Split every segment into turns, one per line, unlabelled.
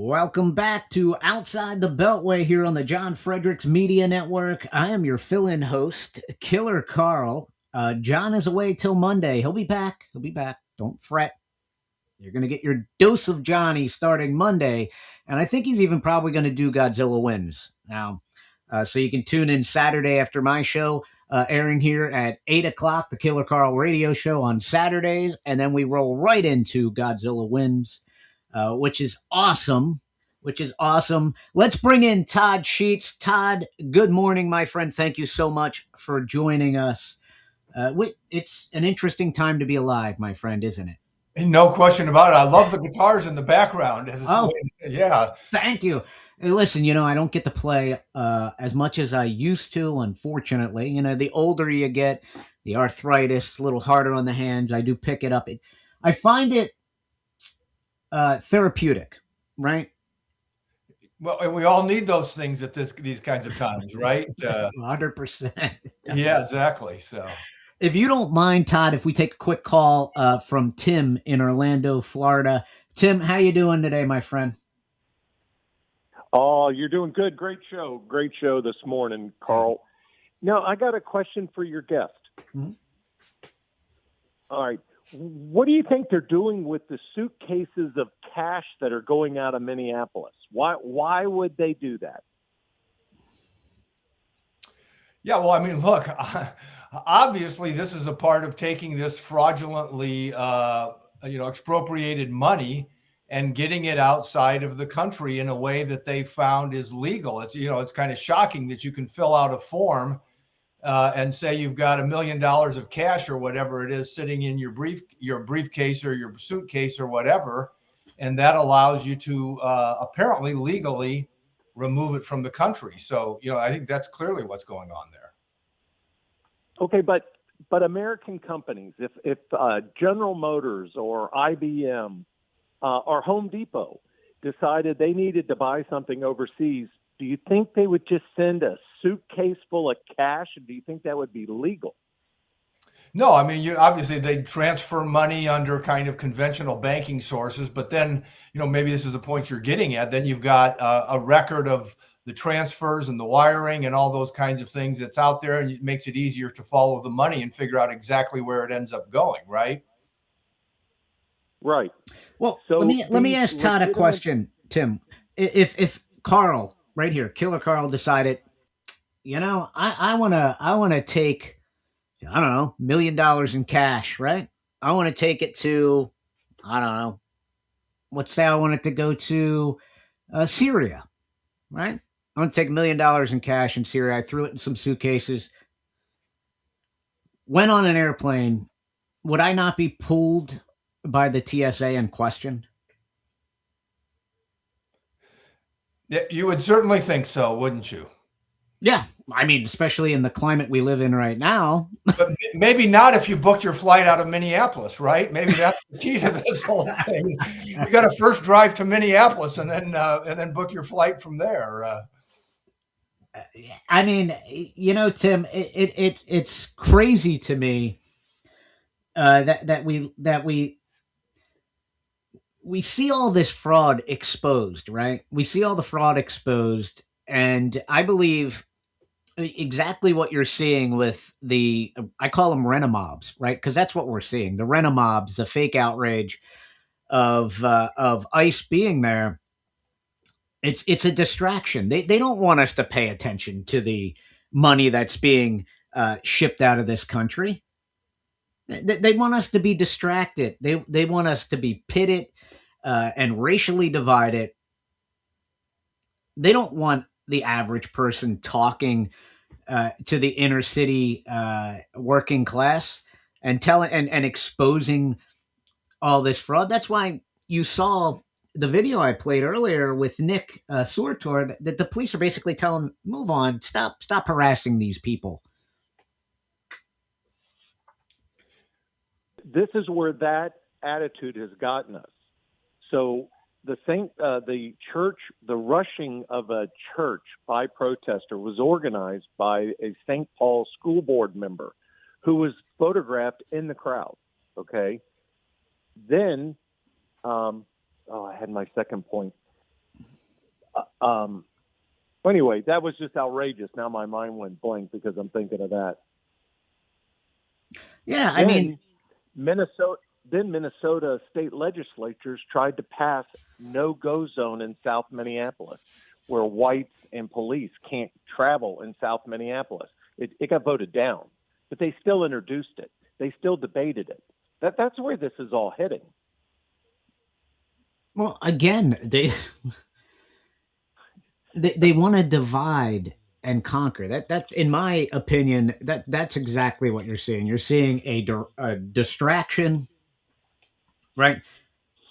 Welcome back to Outside the Beltway here on the John Fredericks Media Network. I am your fill-in host, Killer Carl. John is away till Monday. He'll be back. Don't fret. You're going to get your dose of Johnny starting Monday. And I think he's even probably going to do Godzilla Wins now. So you can tune in Saturday after my show, airing here at 8 o'clock, the Killer Carl radio show on Saturdays. And then we roll right into Godzilla Wins. Which is awesome. Let's bring in Todd Sheets. Todd, good morning, my friend. Thank you so much for joining us. It's an interesting time to be alive, my friend, isn't it?
No question about it. I love the guitars in the background. Yeah.
Thank you. Hey, listen, I don't get to play as much as I used to, unfortunately. The older you get, the arthritis, a little harder on the hands. I do pick it up. I find it therapeutic, right?
Well, and we all need those things at these kinds of times, right?
100%.
Yeah, exactly. So,
if you don't mind, Todd, if we take a quick call from Tim in Orlando, Florida. Tim, how you doing today, my friend?
Oh, you're doing good. Great show this morning, Carl. Now, I got a question for your guest.
Mm-hmm.
All right. What do you think they're doing with the suitcases of cash that are going out of Minneapolis? Why would they do that?
Yeah, well, I mean, look, obviously this is a part of taking this fraudulently, expropriated money and getting it outside of the country in a way that they found is legal. It's kind of shocking that you can fill out a form and say you've got $1 million of cash or whatever it is sitting in your briefcase or your suitcase or whatever, and that allows you to apparently legally remove it from the country. So, I think that's clearly what's going on there.
Okay, but American companies, if General Motors or IBM or Home Depot decided they needed to buy something overseas, do you think they would just send a suitcase full of cash? Or do you think that would be legal?
No, I mean, obviously they'd transfer money under kind of conventional banking sources, but then, maybe this is the point you're getting at. Then you've got a record of the transfers and the wiring and all those kinds of things that's out there, and it makes it easier to follow the money and figure out exactly where it ends up going, right?
Right.
Well, so let me ask Todd a question, Tim. If Carl, right here, Killer Carl, decided, I want to take, I don't know, $1 million in cash, right? I want to take it to, I don't know, let's say I want it to go to Syria, right? I want to take $1 million in cash in Syria. I threw it in some suitcases, went on an airplane. Would I not be pulled by the TSA and questioned?
Yeah, you would certainly think so, wouldn't you?
Yeah, I mean, especially in the climate we live in right now.
But maybe not if you booked your flight out of Minneapolis, right? Maybe that's the key to this whole thing. You got to first drive to Minneapolis and then book your flight from there.
I mean, Tim, it's crazy to me that we see all this fraud exposed, right? We see all the fraud exposed, and I believe exactly what you're seeing with I call them Renamobs, right? Because that's what we're seeing. The Renamobs, the fake outrage of ICE being there. It's a distraction. They don't want us to pay attention to the money that's being shipped out of this country. They want us to be distracted. They want us to be pitted and racially divided. They don't want the average person talking to the inner city working class and telling and exposing all this fraud. That's why you saw the video I played earlier with Nick Surtor that the police are basically telling him, move on, stop harassing these people.
This is where that attitude has gotten us. So the church, the rushing of a church by protester was organized by a St. Paul school board member who was photographed in the crowd. Okay. Then, I had my second point. Well, anyway, that was just outrageous. Now my mind went blank because I'm thinking of that.
Yeah, I mean,
Then Minnesota state legislatures tried to pass no-go zone in South Minneapolis, where whites and police can't travel in South Minneapolis. It got voted down, but they still introduced it. They still debated it. That's where this is all heading.
well, again, they want to divide and conquer. That in my opinion, that's exactly what you're seeing. You're seeing a distraction, right?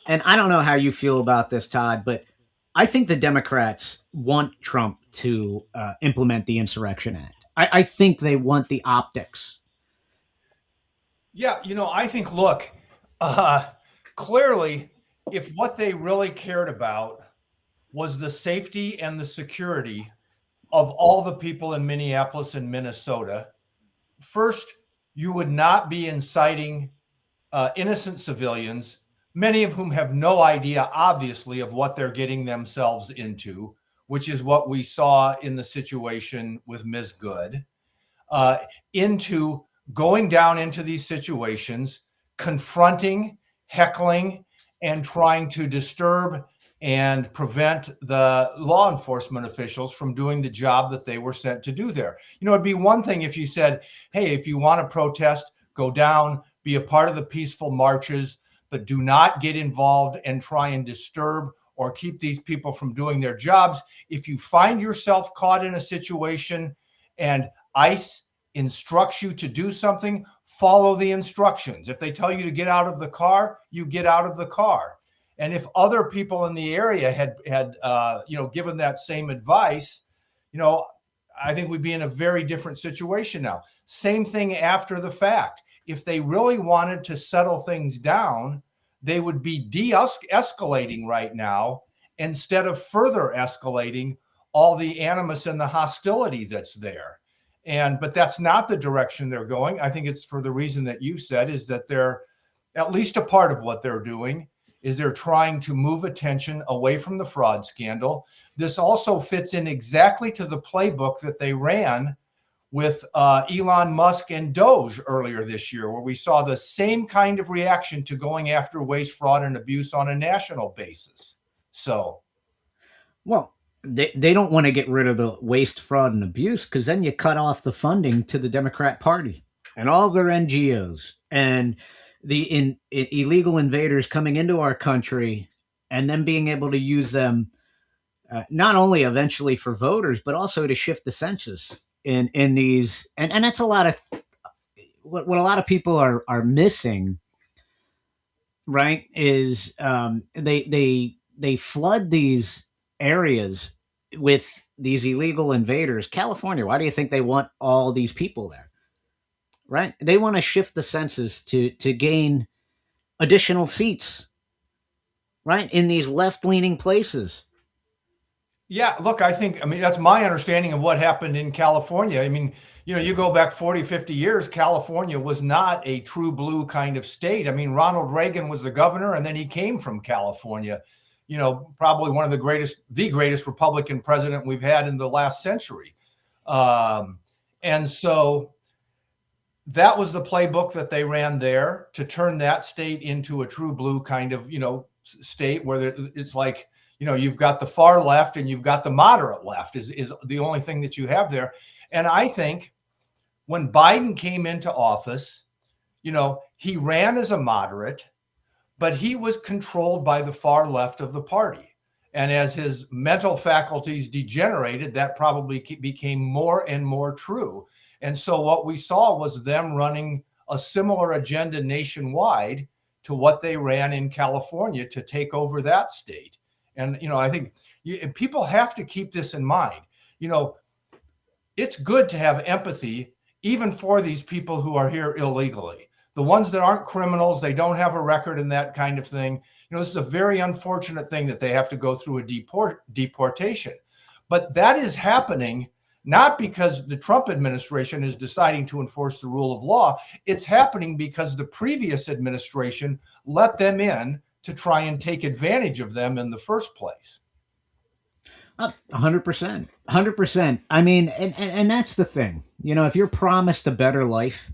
And I don't know how you feel about this, Todd, but I think the Democrats want Trump to implement the Insurrection Act. I think they want the optics.
Yeah, I think, look, uh, clearly, if what they really cared about was the safety and the security of all the people in Minneapolis and Minnesota, first, you would not be inciting innocent civilians, many of whom have no idea, obviously, of what they're getting themselves into, which is what we saw in the situation with Ms. Good, uh, into going down into these situations, confronting, heckling, and trying to disturb and prevent the law enforcement officials from doing the job that they were sent to do there. It'd be one thing if you said, hey, if you want to protest, go down, be a part of the peaceful marches, but do not get involved and try and disturb or keep these people from doing their jobs. If you find yourself caught in a situation and ICE instructs you to do something, follow the instructions. If they tell you to get out of the car, you get out of the car. And if other people in the area had given that same advice, I think we'd be in a very different situation now. Same thing after the fact. If they really wanted to settle things down, they would be de-escalating right now instead of further escalating all the animus and the hostility that's there. But that's not the direction they're going. I think it's for the reason that you said, is that they're, at least a part of what they're doing is they're trying to move attention away from the fraud scandal. This also fits in exactly to the playbook that they ran with Elon Musk and Doge earlier this year, where we saw the same kind of reaction to going after waste, fraud, and abuse on a national basis. So,
Well, they don't want to get rid of the waste, fraud, and abuse, because then you cut off the funding to the Democrat Party and all of their NGOs and the illegal invaders coming into our country and then being able to use them not only eventually for voters, but also to shift the census in these. And that's a lot of what a lot of people are missing, right? Is they flood these areas with these illegal invaders. California, why do you think they want all these people there? Right? They want to shift the census to gain additional seats, right? In these left-leaning places.
yeah, look, I mean, that's my understanding of what happened in California. I mean, you go back 40, 50 years, California was not a true blue kind of state. I mean, Ronald Reagan was the governor, and then he came from California, probably one of the greatest Republican president we've had in the last century. And so that was the playbook that they ran there to turn that state into a true blue kind of, state where it's like, you've got the far left and you've got the moderate left is the only thing that you have there. And I think when Biden came into office, he ran as a moderate, but he was controlled by the far left of the party. And as his mental faculties degenerated, that probably became more and more true. And so what we saw was them running a similar agenda nationwide to what they ran in California to take over that state. And, I think people have to keep this in mind. It's good to have empathy, even for these people who are here illegally. The ones that aren't criminals, they don't have a record and that kind of thing. This is a very unfortunate thing that they have to go through a deportation. But that is happening not because the Trump administration is deciding to enforce the rule of law. It's happening because the previous administration let them in to try and take advantage of them in the first place.
100%. 100%. I mean, and that's the thing. If you're promised a better life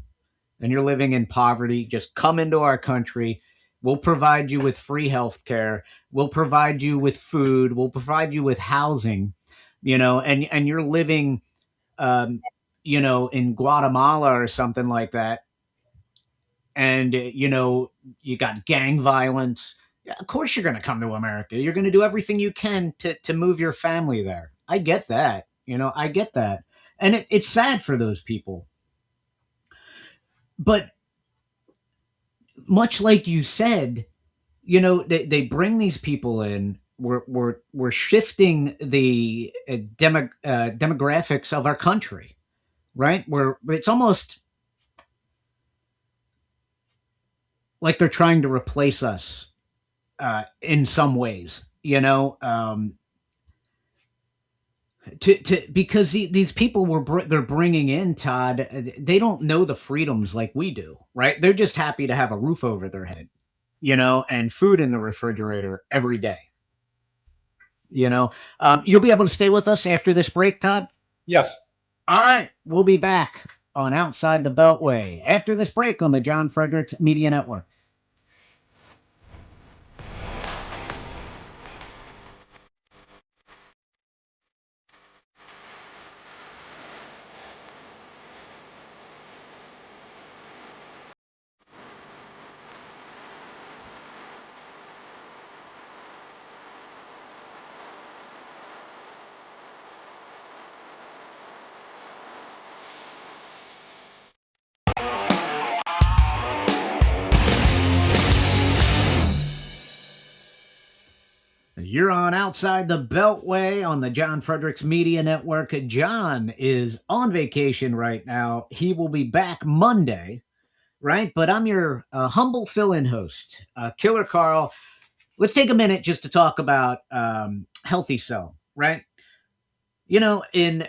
and you're living in poverty, just come into our country. We'll provide you with free health care. We'll provide you with food. We'll provide you with housing, and you're living, um, in Guatemala or something like that. And, you got gang violence. Yeah, of course, you're going to come to America. You're going to do everything you can to move your family there. I get that. I get that. And it's sad for those people. But much like you said, they bring these people in. We're shifting the demographics of our country, right? Where it's almost like they're trying to replace us in some ways, because these people they're bringing in, Todd, they don't know the freedoms like we do, right? They're just happy to have a roof over their head, and food in the refrigerator every day. You'll be able to stay with us after this break, Todd.
Yes.
All right, we'll be back on Outside the Beltway after this break on the John Fredericks Media Network. You're on Outside the Beltway on the John Fredericks Media Network. John is on vacation right now. He will be back Monday, right? But I'm your humble fill-in host, Killer Carl. Let's take a minute just to talk about Healthy Cell, right? In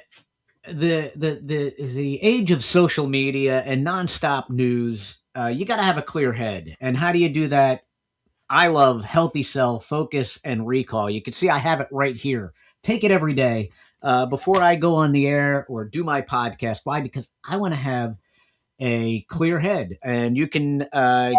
the age of social media and nonstop news, you got to have a clear head. And how do you do that? I love Healthy Cell, Focus, and Recall. You can see I have it right here. Take it every day before I go on the air or do my podcast. Why? Because I want to have a clear head. And you can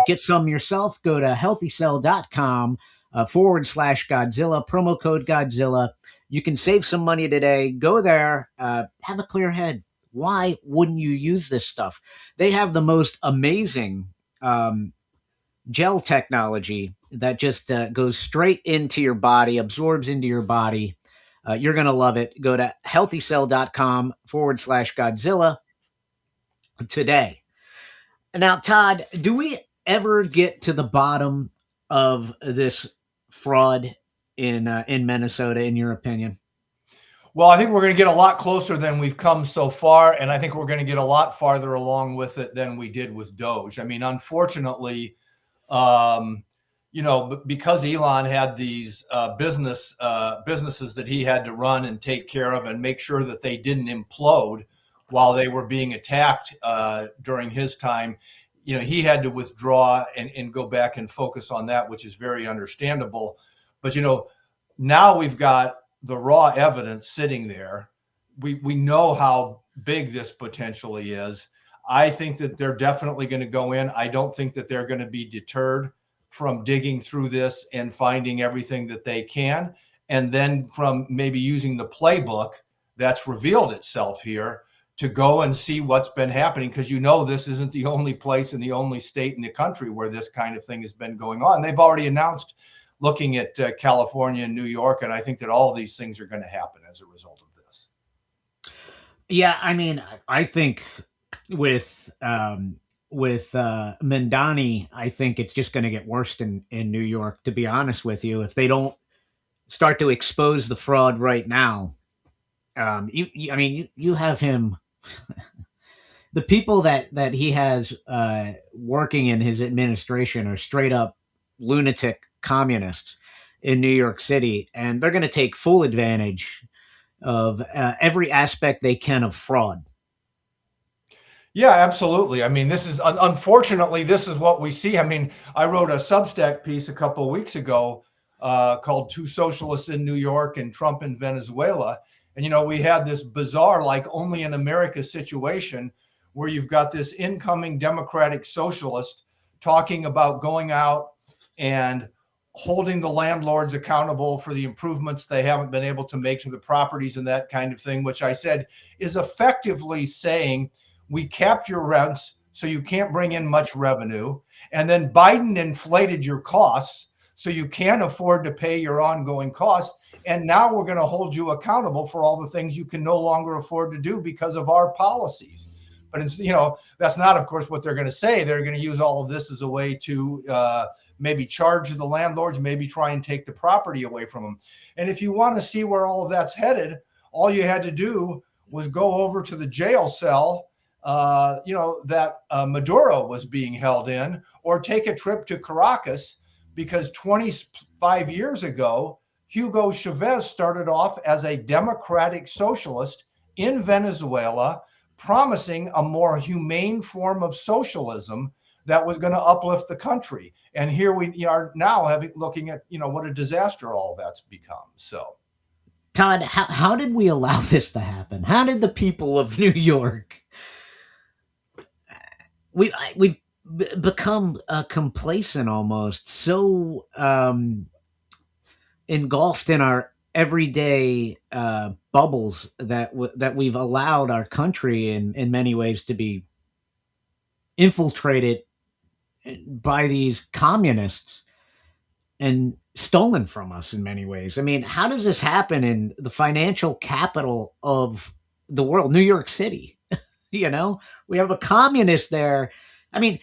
get some yourself. Go to healthycell.com /Godzilla, promo code Godzilla. You can save some money today. Go there. Have a clear head. Why wouldn't you use this stuff? They have the most amazing gel technology that just goes straight into your body, absorbs into your body. You're going to love it. Go to healthycell.com /Godzilla today. Now, Todd, do we ever get to the bottom of this fraud in Minnesota, in your opinion?
Well, I think we're going to get a lot closer than we've come so far, and I think we're going to get a lot farther along with it than we did with Doge. I mean, unfortunately, because Elon had these businesses that he had to run and take care of and make sure that they didn't implode while they were being attacked during his time, he had to withdraw and go back and focus on that, which is very understandable. But, now we've got the raw evidence sitting there. We know how big this potentially is. I think that they're definitely going to go in. I don't think that they're going to be deterred from digging through this and finding everything that they can. And then from maybe using the playbook that's revealed itself here to go and see what's been happening. Because this isn't the only place and the only state in the country where this kind of thing has been going on. They've already announced looking at California and New York. And I think that all of these things are going to happen as a result of this.
Yeah, I mean, I think with Mandani, I think it's just going to get worse in New York, to be honest with you. If they don't start to expose the fraud right now, you have him. The people that he has working in his administration are straight up lunatic communists in New York City, and they're going to take full advantage of every aspect they can of fraud.
Yeah, absolutely. I mean, this is unfortunately, this is what we see. I mean, I wrote a Substack piece a couple of weeks ago called Two Socialists in New York and Trump in Venezuela. And, we had this bizarre, like only in America situation where you've got this incoming democratic socialist talking about going out and holding the landlords accountable for the improvements they haven't been able to make to the properties and that kind of thing, which I said is effectively saying we capped your rents so you can't bring in much revenue. And then Biden inflated your costs so you can't afford to pay your ongoing costs. And now we're going to hold you accountable for all the things you can no longer afford to do because of our policies. But it's, that's not, of course, what they're going to say. They're going to use all of this as a way to maybe charge the landlords, maybe try and take the property away from them. And if you want to see where all of that's headed, all you had to do was go over to the jail cell, that Maduro was being held in, or take a trip to Caracas, because 25 years ago, Hugo Chavez started off as a democratic socialist in Venezuela, promising a more humane form of socialism that was going to uplift the country. And here we are now looking at, what a disaster all that's become. So,
Todd, how did we allow this to happen? How did the people of New York, we've become complacent almost, so engulfed in our everyday bubbles that we've allowed our country in many ways to be infiltrated by these communists and stolen from us in many ways. I mean, how does this happen in the financial capital of the world, New York City? We have a communist there. I mean,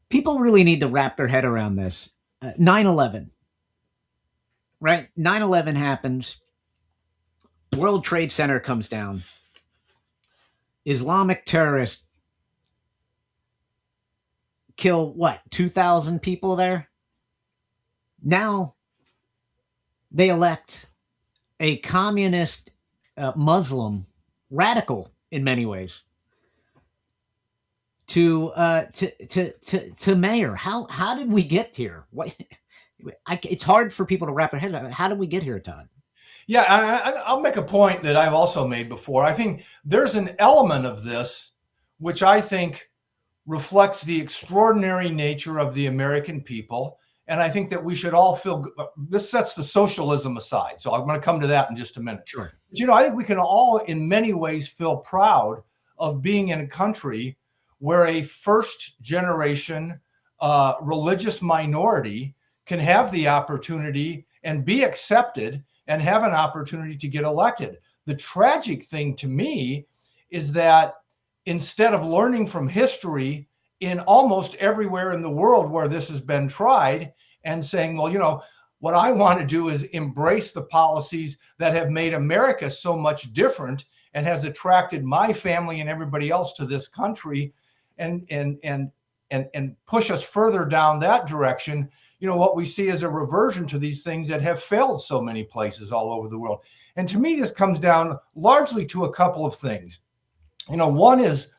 people really need to wrap their head around this. 9/11, right? 9/11 happens. World Trade Center comes down. Islamic terrorists kill 2,000 people there. Now they elect a communist Muslim, radical in many ways, to mayor. How did we get here? It's hard for people to wrap their head around. How did we get here, Todd?
Yeah, I'll make a point that I've also made before. I think there's an element of this which I think reflects the extraordinary nature of the American people. And I think that we should all feel this sets the socialism aside. So I'm going to come to that in just a minute.
Sure.
But, I think we can all in many ways feel proud of being in a country where a first generation religious minority can have the opportunity and be accepted and have an opportunity to get elected. The tragic thing to me is that instead of learning from history in almost everywhere in the world where this has been tried and saying, well, what I want to do is embrace the policies that have made America so much different and has attracted my family and everybody else to this country and push us further down that direction. What we see is a reversion to these things that have failed so many places all over the world. And to me, this comes down largely to a couple of things. One is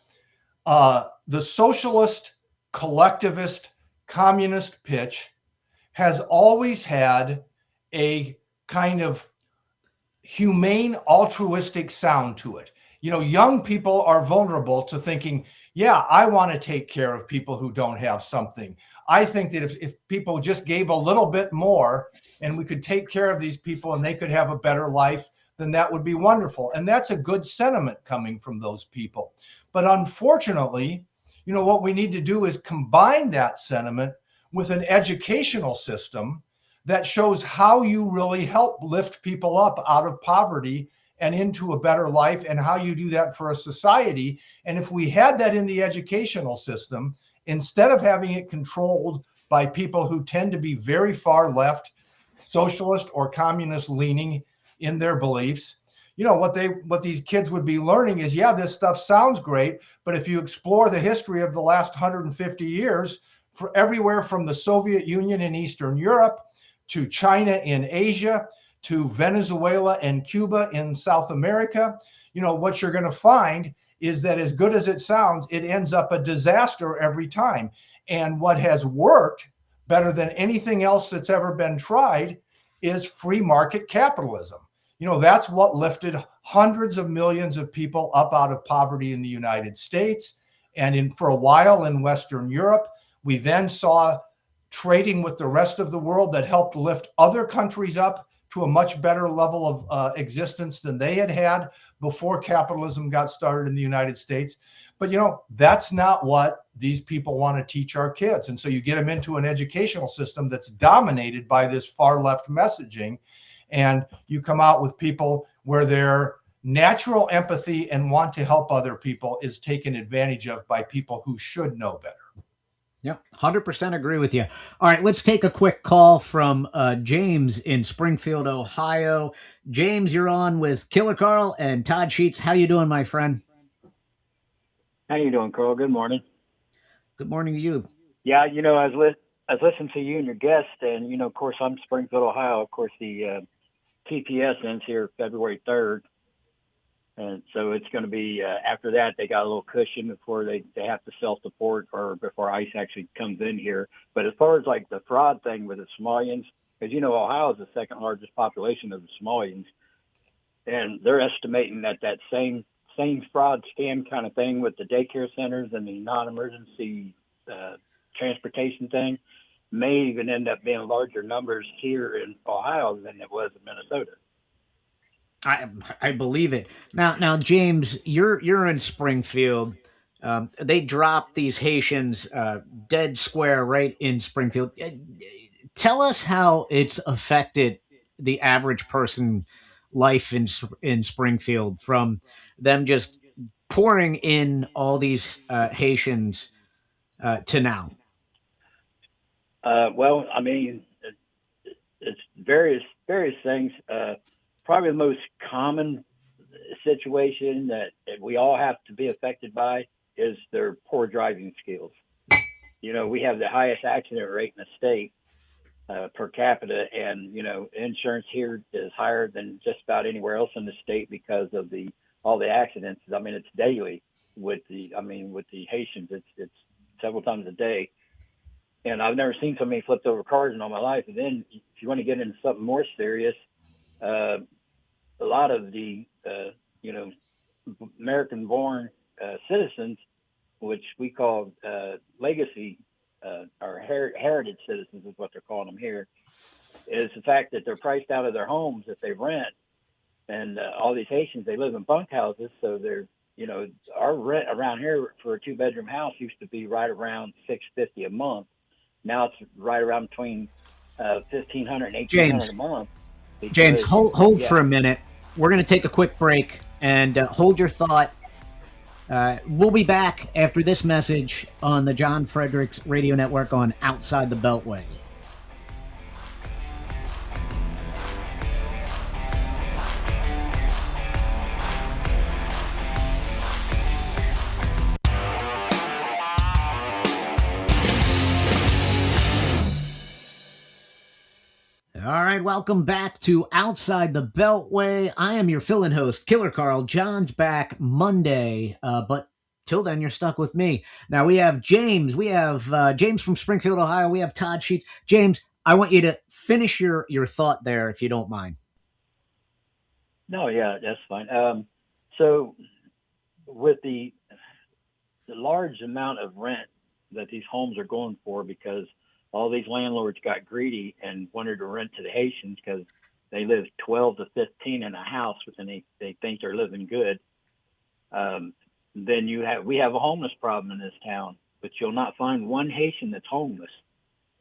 the socialist, collectivist, communist pitch has always had a kind of humane, altruistic sound to it. Young people are vulnerable to thinking, yeah, I want to take care of people who don't have something. I think that if people just gave a little bit more and we could take care of these people and they could have a better life, then that would be wonderful. And that's a good sentiment coming from those people. But unfortunately, what we need to do is combine that sentiment with an educational system that shows how you really help lift people up out of poverty and into a better life, and how you do that for a society. And if we had that in the educational system, instead of having it controlled by people who tend to be very far left, socialist or communist leaning in their beliefs, what these kids would be learning is, yeah, this stuff sounds great, but if you explore the history of the last 150 years, for everywhere from the Soviet Union in Eastern Europe to China in Asia to Venezuela and Cuba in South America, what you're going to find is that as good as it sounds, it ends up a disaster every time. And what has worked better than anything else that's ever been tried is free market capitalism. That's what lifted hundreds of millions of people up out of poverty in the United States. And for a while in Western Europe, we then saw trading with the rest of the world that helped lift other countries up to a much better level of existence than they had before capitalism got started in the United States. But, that's not what these people want to teach our kids. And so you get them into an educational system that's dominated by this far left messaging. And you come out with people where their natural empathy and want to help other people is taken advantage of by people who should know better.
Yeah, 100% agree with you. All right, let's take a quick call from James in Springfield, Ohio. James, you're on with Killer Carl and Todd Sheets. How you doing, my friend?
How you doing, Carl? Good morning.
Good morning to you.
Yeah, I was listening to you and your guest, and of course, I'm Springfield, Ohio. Of course, the TPS ends here February 3rd, and so it's going to be after that they got a little cushion before they have to self-deport or before ICE actually comes in here. But as far as like the fraud thing with the Somalians, because Ohio is the second largest population of the Somalians, and they're estimating that same fraud scam kind of thing with the daycare centers and the non-emergency transportation thing may even end up being larger numbers here in Ohio than it was in Minnesota.
I believe it. Now, James, you're in Springfield. They dropped these Haitians dead square right in Springfield. Tell us how it's affected the average person life in Springfield, from them just pouring in all these Haitians to now.
Well, I mean, it's various things. Probably the most common situation that we all have to be affected by is their poor driving skills. We have the highest accident rate in the state per capita, and insurance here is higher than just about anywhere else in the state because of all the accidents. I mean, it's daily with the Haitians. It's several times a day, and I've never seen so many flipped over cars in all my life. And then if you want to get into something more serious, a lot of the American-born citizens, which we call legacy or heritage citizens is what they're calling them here, is the fact that they're priced out of their homes if they rent. And all these Haitians, they live in bunkhouses, so they're our rent around here for a 2-bedroom house used to be right around $650 a month. Now it's right around between $1,500 and $1,800 a month. Because,
James, hold for a minute. We're going to take a quick break and hold your thought. We'll be back after this message on the John Fredericks Radio Network on Outside the Beltway. All right, welcome back to Outside the Beltway. I am your fill-in host, Killer Carl. John's back Monday, but till then, you're stuck with me. Now, we have James. We have James from Springfield, Ohio. We have Todd Sheets. James, I want you to finish your thought there, if you don't mind.
No, yeah, that's fine. So with the large amount of rent that these homes are going for, because all these landlords got greedy and wanted to rent to the Haitians because they live 12 to 15 in a house and they think they're living good. Then we have a homeless problem in this town, but you'll not find one Haitian that's homeless.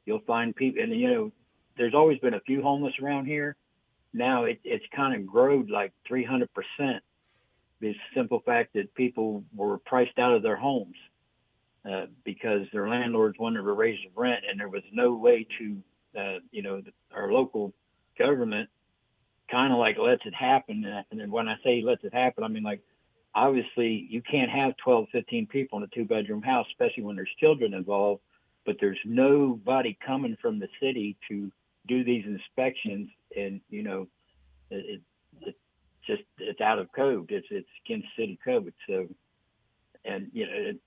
You'll find people, and there's always been a few homeless around here. Now it's kind of grown like 300%. The simple fact that people were priced out of their homes. Because their landlords wanted to raise the rent, and there was no way to, our local government kind of like lets it happen. And then when I say lets it happen, I mean, like, obviously you can't have 12, 15 people in a 2-bedroom house, especially when there's children involved, but there's nobody coming from the city to do these inspections. And, it's out of code. It's against city code. So, and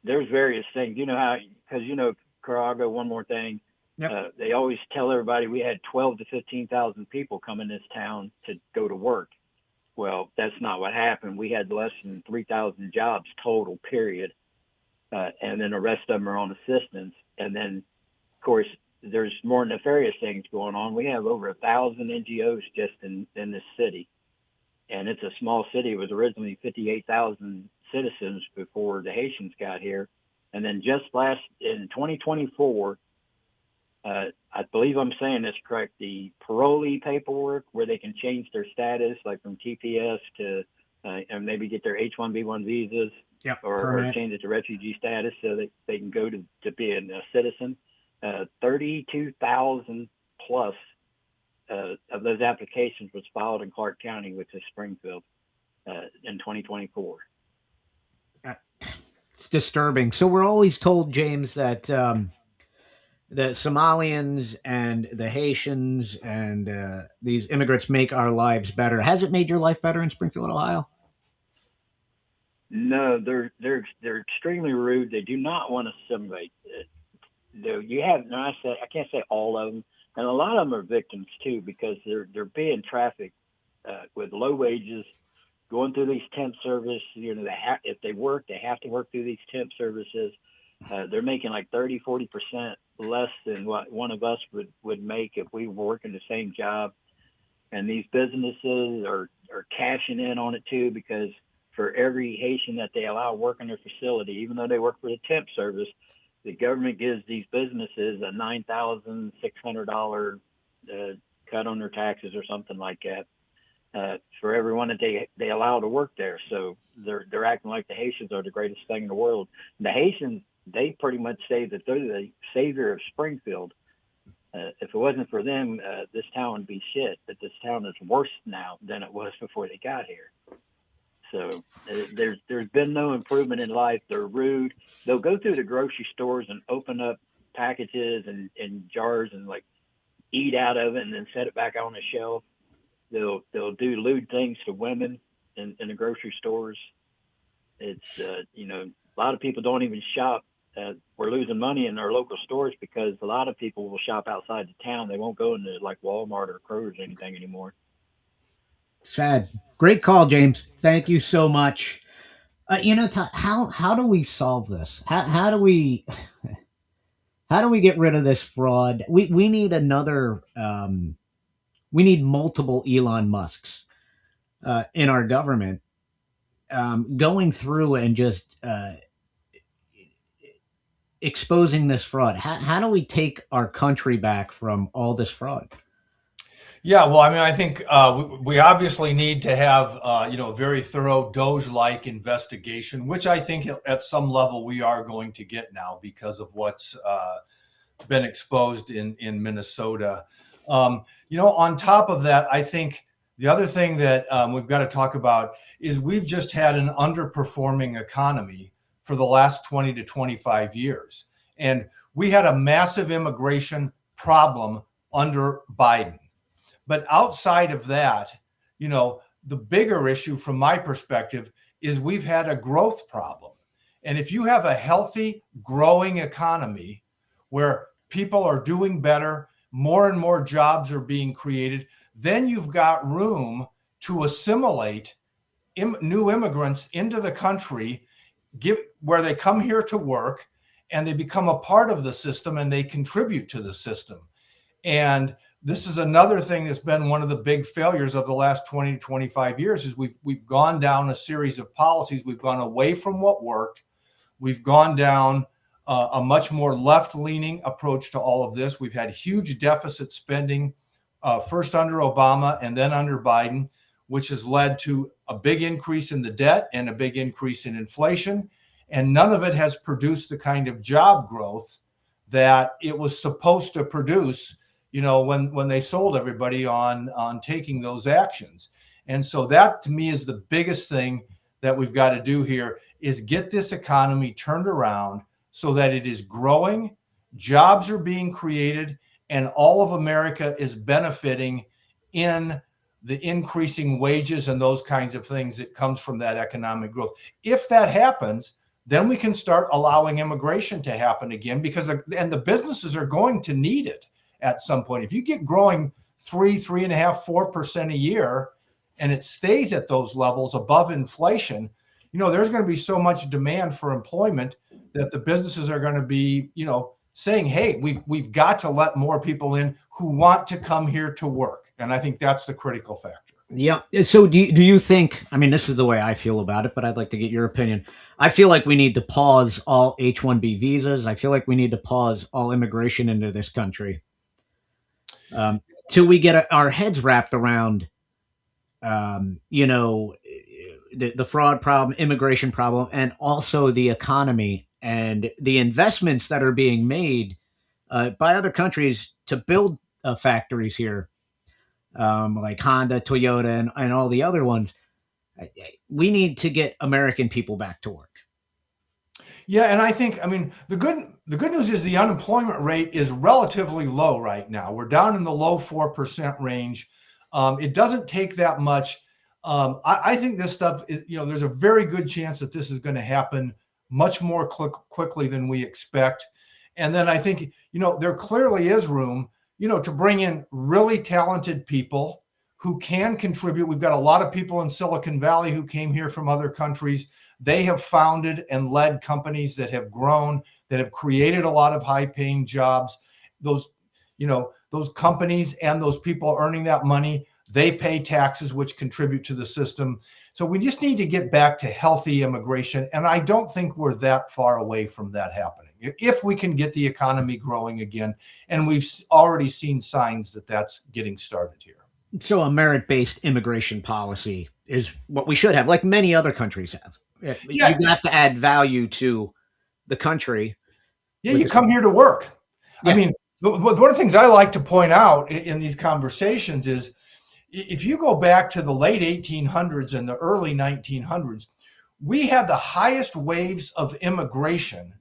there's various things, how, because Carl, I'll go one more thing.
Yep.
They always tell everybody we had 12 to 15,000 people come in this town to go to work. Well, that's not what happened. We had less than 3,000 jobs total, period. And then the rest of them are on assistance. And then, of course, there's more nefarious things going on. We have over 1,000 NGOs just in this city. And it's a small city. It was originally 58,000 citizens before the Haitians got here. And then just in 2024, I believe I'm saying this correct, the parolee paperwork where they can change their status, like from TPS to and maybe get their H-1B1 visas,
Yep.
or change it to refugee status so that they can go to being a citizen. 32,000 plus of those applications was filed in Clark County, which is Springfield, in 2024.
It's disturbing. So we're always told, James, that the Somalians and the Haitians and these immigrants make our lives better. Has it made your life better in Springfield, Ohio?
No, they're extremely rude. They do not want to assimilate. I can't say all of them, and a lot of them are victims too, because they're being trafficked with low wages, going through these temp service. If they work, they have to work through these temp services. They're making like 30-40% less than what one of us would make if we were working the same job. And these businesses are cashing in on it too, because for every Haitian that they allow work in their facility, even though they work for the temp service, the government gives these businesses a $9,600 cut on their taxes or something like that for everyone that they allow to work there. So they're acting like the Haitians are the greatest thing in the world. And the Haitians, they pretty much say that they're the savior of Springfield. If it wasn't for them, this town would be shit. But this town is worse now than it was before they got here. So there's been no improvement in life. They're rude. They'll go through the grocery stores and open up packages and jars and like eat out of it and then set it back on the shelf. They'll do lewd things to women in the grocery stores. It's a lot of people don't even shop. We're losing money in our local stores because a lot of people will shop outside the town. They won't go into like Walmart or Kroger's or anything anymore.
Sad. Great call, James. Thank you so much. Todd, how do we solve this? How do we get rid of this fraud? We need another. We need multiple Elon Musks in our government going through and just exposing this fraud. How do we take our country back from all this fraud?
Yeah, well, I mean, I think we obviously need to have, a very thorough Doge-like investigation, which I think at some level we are going to get now because of what's been exposed in Minnesota. On top of that, I think the other thing that we've got to talk about is we've just had an underperforming economy for the last 20 to 25 years. And we had a massive immigration problem under Biden. But outside of that, the bigger issue from my perspective is we've had a growth problem. And if you have a healthy, growing economy where people are doing better, more and more jobs are being created, then you've got room to assimilate new immigrants into the country, where they come here to work and they become a part of the system and they contribute to the system. And this is another thing that's been one of the big failures of the last 20 to 25 years is we've gone down a series of policies. We've gone away from what worked. We've gone down a much more left-leaning approach to all of this. We've had huge deficit spending, first under Obama and then under Biden, which has led to a big increase in the debt and a big increase in inflation. And none of it has produced the kind of job growth that it was supposed to produce, when they sold everybody on taking those actions. And so that, to me, is the biggest thing that we've got to do here is get this economy turned around so that it is growing, jobs are being created, and all of America is benefiting in the increasing wages and those kinds of things that comes from that economic growth. If that happens, then we can start allowing immigration to happen again, because and the businesses are going to need it at some point. If you get growing 3.5, 4% a year, and it stays at those levels above inflation, there's going to be so much demand for employment that the businesses are going to be, saying, hey, we've got to let more people in who want to come here to work. And I think that's the critical factor.
Yeah. So do you think, I mean, this is the way I feel about it, but I'd like to get your opinion. I feel like we need to pause all H-1B visas. I feel like we need to pause all immigration into this country till we get our heads wrapped around, the fraud problem, immigration problem, and also the economy and the investments that are being made by other countries to build factories here, like Honda, Toyota, and all the other ones. We need to get American people back to work.
Yeah, and I think, the good news is the unemployment rate is relatively low right now. We're down in the low 4% range. It doesn't take that much. I think this stuff is, there's a very good chance that this is going to happen much more quickly than we expect. And then I think, there clearly is room, to bring in really talented people who can contribute. We've got a lot of people in Silicon Valley who came here from other countries. They have founded and led companies that have grown, that have created a lot of high-paying jobs. Those companies and those people earning that money, they pay taxes, which contribute to the system. So we just need to get back to healthy immigration. And I don't think we're that far away from that happening, if we can get the economy growing again. And we've already seen signs that that's getting started here.
So a merit-based immigration policy is what we should have, like many other countries have.
Yeah.
You have to add value to the country.
Yeah, you come here to work. Yeah. One of the things I like to point out in these conversations is, if you go back to the late 1800s and the early 1900s, we had the highest waves of immigration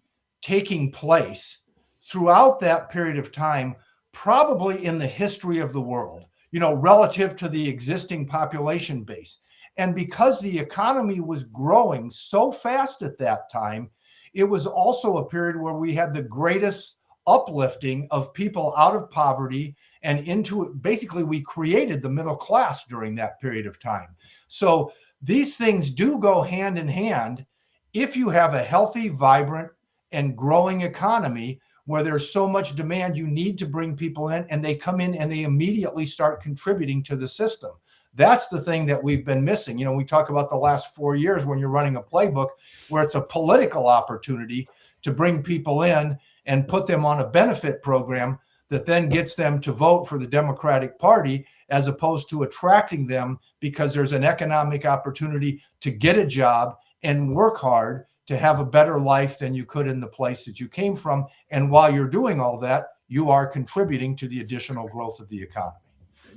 taking place throughout that period of time, probably in the history of the world, relative to the existing population base. And because the economy was growing so fast at that time, it was also a period where we had the greatest uplifting of people out of poverty and into it. Basically, we created the middle class during that period of time. So these things do go hand in hand. If you have a healthy, vibrant, and growing economy where there's so much demand, you need to bring people in, and they come in and they immediately start contributing to the system. That's the thing that we've been missing. We talk about the last 4 years when you're running a playbook where it's a political opportunity to bring people in and put them on a benefit program that then gets them to vote for the Democratic Party, as opposed to attracting them because there's an economic opportunity to get a job and work hard to have a better life than you could in the place that you came from. And while you're doing all that, you are contributing to the additional growth of the economy.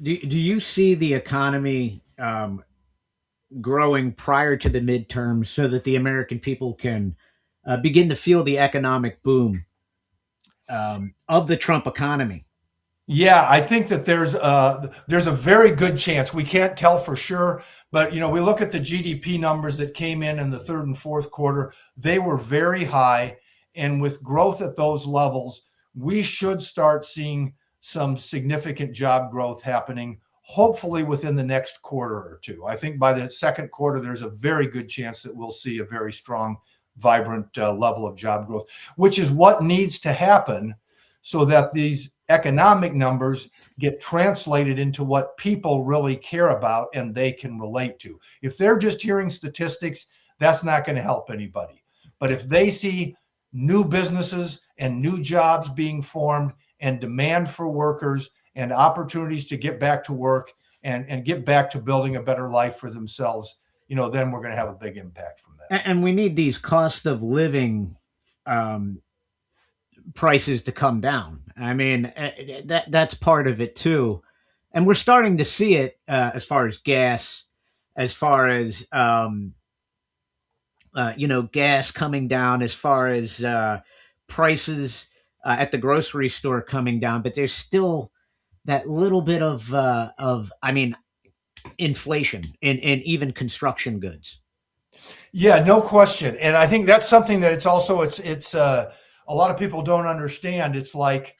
Do you see the economy growing prior to the midterms so that the American people can begin to feel the economic boom of the Trump economy?
Yeah, I think that there's a very good chance. We can't tell for sure, but we look at the GDP numbers that came in the third and fourth quarter. They were very high, and with growth at those levels, we should start seeing some significant job growth happening, hopefully within the next quarter or two. I think by the second quarter, there's a very good chance that we'll see a very strong, vibrant level of job growth, which is what needs to happen so that these economic numbers get translated into what people really care about and they can relate to. If they're just hearing statistics, that's not going to help anybody. But if they see new businesses and new jobs being formed and demand for workers and opportunities to get back to work and get back to building a better life for themselves, then we're going to have a big impact from that.
And we need these cost of living prices to come down. That's part of it too. And we're starting to see it as far as gas, as far as, gas coming down, as far as prices at the grocery store coming down. But there's still that little bit of inflation in even construction goods.
Yeah, no question. And I think that's something that it's a lot of people don't understand. It's like,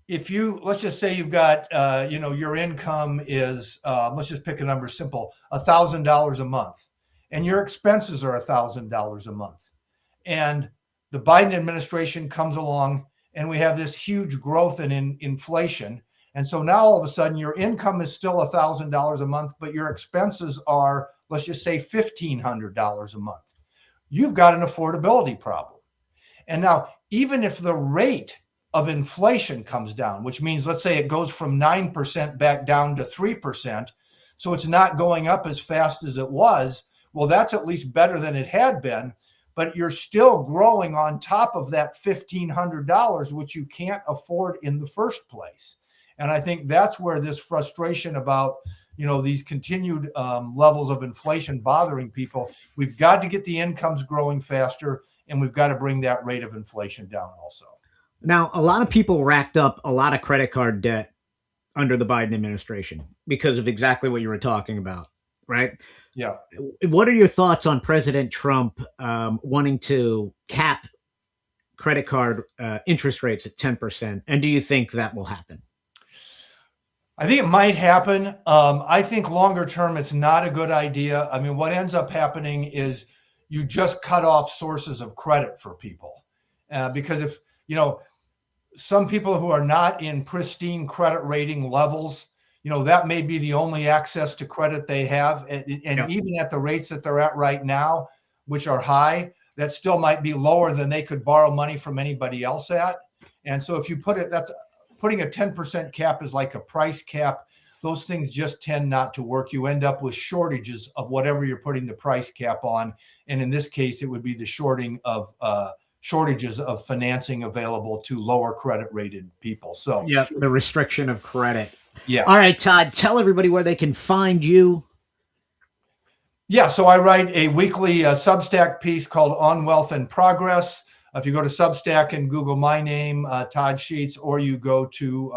if you, let's just say you've got, your income is, let's just pick a number simple, $1,000 a month, and your expenses are $1,000 a month. And the Biden administration comes along and we have this huge growth in inflation. And so now all of a sudden your income is still $1,000 a month, but your expenses are, let's just say $1,500 a month. You've got an affordability problem. And now, even if the rate of inflation comes down, which means, let's say it goes from 9% back down to 3%, so it's not going up as fast as it was, well, that's at least better than it had been, but you're still growing on top of that $1,500, which you can't afford in the first place. And I think that's where this frustration about, these continued levels of inflation bothering people. We've got to get the incomes growing faster, and we've got to bring that rate of inflation down also.
Now, a lot of people racked up a lot of credit card debt under the Biden administration because of exactly what you were talking about, right?
Yeah.
What are your thoughts on President Trump wanting to cap credit card interest rates at 10%? And do you think that will happen?
I think it might happen. I think longer term, it's not a good idea. I mean, what ends up happening is you just cut off sources of credit for people. Because if, some people who are not in pristine credit rating levels, that may be the only access to credit they have. And even at the rates that they're at right now, which are high, that still might be lower than they could borrow money from anybody else at. And so if you putting a 10% cap is like a price cap. Those things just tend not to work. You end up with shortages of whatever you're putting the price cap on. And in this case, it would be the shortages of financing available to lower credit rated people. So
yeah, the restriction of credit.
Yeah.
All right, Todd, tell everybody where they can find you.
Yeah, so I write a weekly Substack piece called On Wealth and Progress. If you go to Substack and Google my name, Todd Sheets, or you go to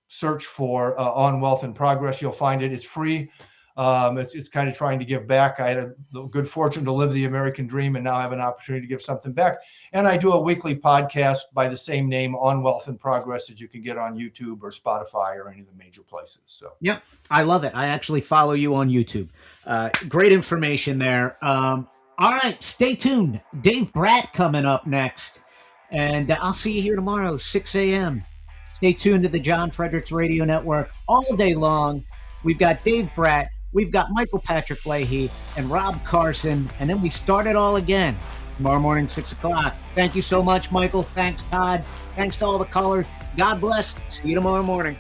search for On Wealth and Progress, you'll find it. It's free. It's kind of trying to give back. I had the good fortune to live the American dream, and now I have an opportunity to give something back. And I do a weekly podcast by the same name, On Wealth and Progress, that you can get on YouTube or Spotify or any of the major places. So
yeah, I love it. I actually follow you on YouTube. Great information there. All right, stay tuned. Dave Bratt coming up next. And I'll see you here tomorrow, 6 a.m. Stay tuned to the John Fredericks Radio Network all day long. We've got Dave Bratt, we've got Michael Patrick Leahy, and Rob Carson. And then we start it all again tomorrow morning, 6 o'clock. Thank you so much, Michael. Thanks, Todd. Thanks to all the callers. God bless. See you tomorrow morning.